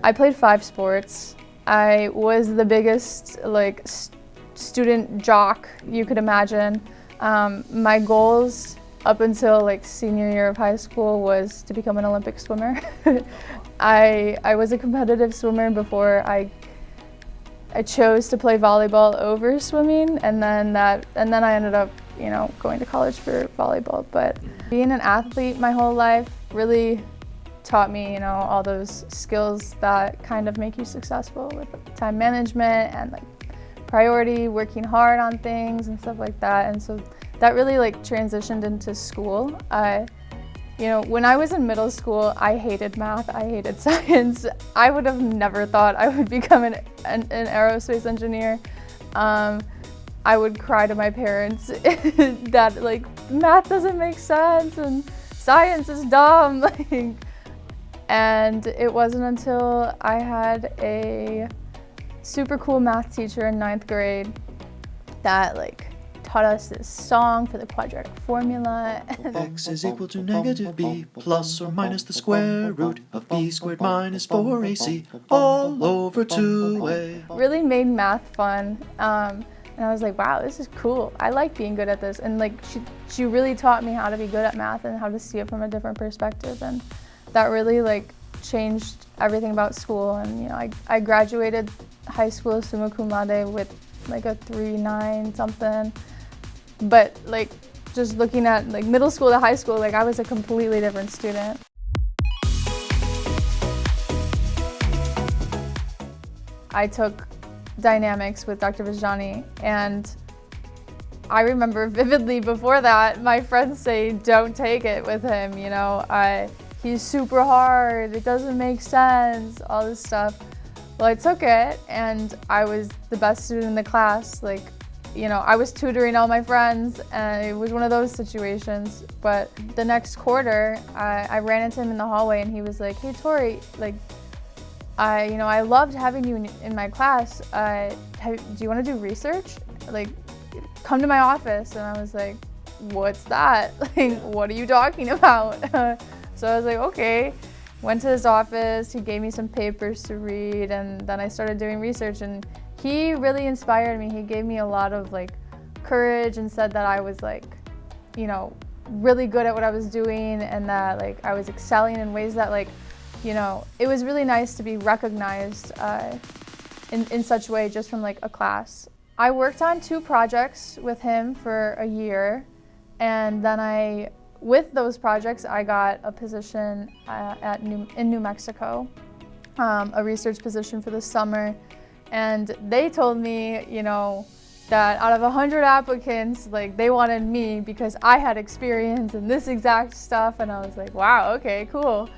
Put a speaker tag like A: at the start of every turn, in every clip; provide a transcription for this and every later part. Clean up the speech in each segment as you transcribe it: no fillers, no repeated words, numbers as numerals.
A: I played 5 sports. I was the biggest student jock you could imagine. My goals up until senior year of high school was to become an Olympic swimmer. I was a competitive swimmer before I chose to play volleyball over swimming, and then I ended up going to college for volleyball. But being an athlete my whole life really taught me all those skills that kind of make you successful, with time management and priority, working hard on things and stuff like that. And so that really transitioned into school. When I was in middle school, I hated math, I hated science. I would have never thought I would become an aerospace engineer. I would cry to my parents that math doesn't make sense and science is dumb. And it wasn't until I had a super cool math teacher in 9th grade that taught us this song for the quadratic formula.
B: X is equal to negative b plus or minus the square root of b squared minus 4ac all over 2a.
A: Really made math fun. And I was like, wow, this is cool. I like being good at this. And she really taught me how to be good at math and how to see it from a different perspective. And that really changed everything about school. And I graduated high school summa cum laude with a 3.9 something. But just looking at middle school to high school, I was a completely different student. I took dynamics with Dr. Vijani, and I remember vividly before that my friends say don't take it with him, he's super hard, it doesn't make sense, all this stuff. Well, I took it and I was the best student in the class. I was tutoring all my friends, and it was one of those situations. But the next quarter, I ran into him in the hallway, and he was like, "Hey, Tori, I loved having you in my class. Do you want to do research? Come to my office." And I was like, "What's that? What are you talking about?" So I was like, "Okay." Went to his office. He gave me some papers to read, and then I started doing research. And he really inspired me. He gave me a lot of courage and said that I was really good at what I was doing, and that I was excelling in ways that it was really nice to be recognized in such a way just from a class. I worked on 2 projects with him for a year, and then with those projects I got a position in New Mexico, a research position for the summer. And they told me, that out of 100 applicants, they wanted me because I had experience in this exact stuff. And I was like, wow, okay, cool.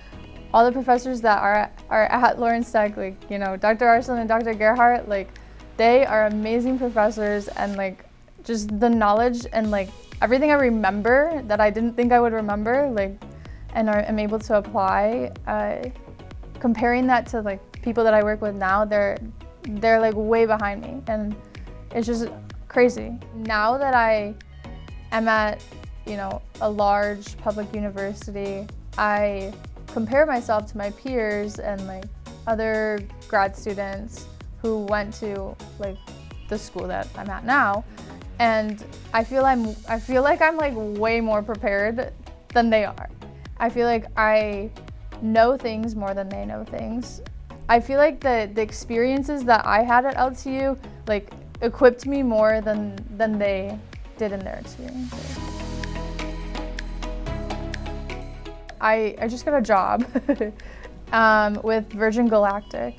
A: All the professors that are at Lawrence Tech, Dr. Arslan and Dr. Gerhardt, they are amazing professors, and just the knowledge and everything I remember that I didn't think I would remember, and am able to apply. Comparing that to people that I work with now, they're way behind me, and it's just crazy. Now that I am at a large public university, I compare myself to my peers and other grad students who went to the school that I'm at now, and I feel like I'm way more prepared than they are. I feel like I know things more than they know things. I feel like the experiences that I had at LTU equipped me more than they did in their experiences. I just got a job with Virgin Galactic,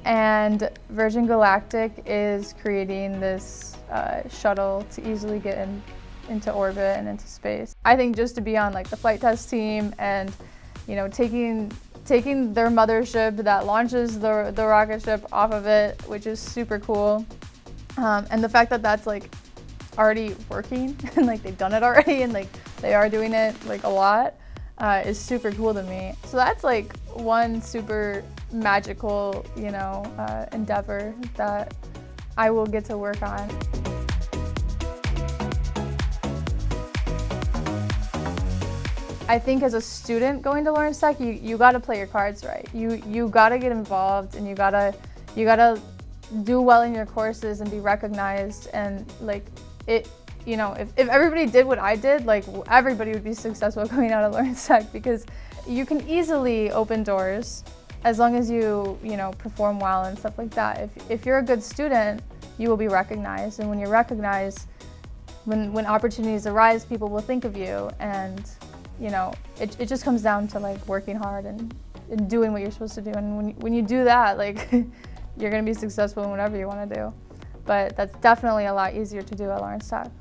A: and Virgin Galactic is creating this shuttle to easily get into orbit and into space. I think just to be on the flight test team and taking their mothership that launches the rocket ship off of it, which is super cool. And the fact that that's already working and they've done it already and they are doing it a lot is super cool to me. So that's one super magical, endeavor that I will get to work on. I think as a student going to Lawrence Tech, you got to play your cards right. You got to get involved, and you gotta do well in your courses and be recognized. And like it, you know, if everybody did what I did, like everybody would be successful coming out of Lawrence Tech, because you can easily open doors as long as you know, perform well and stuff like that. If you're a good student, you will be recognized, and when you're recognized, when opportunities arise, people will think of you, and you know, it just comes down to like working hard and doing what you're supposed to do. And when you do that, like you're gonna be successful in whatever you want to do. But that's definitely a lot easier to do at Lawrence Tech.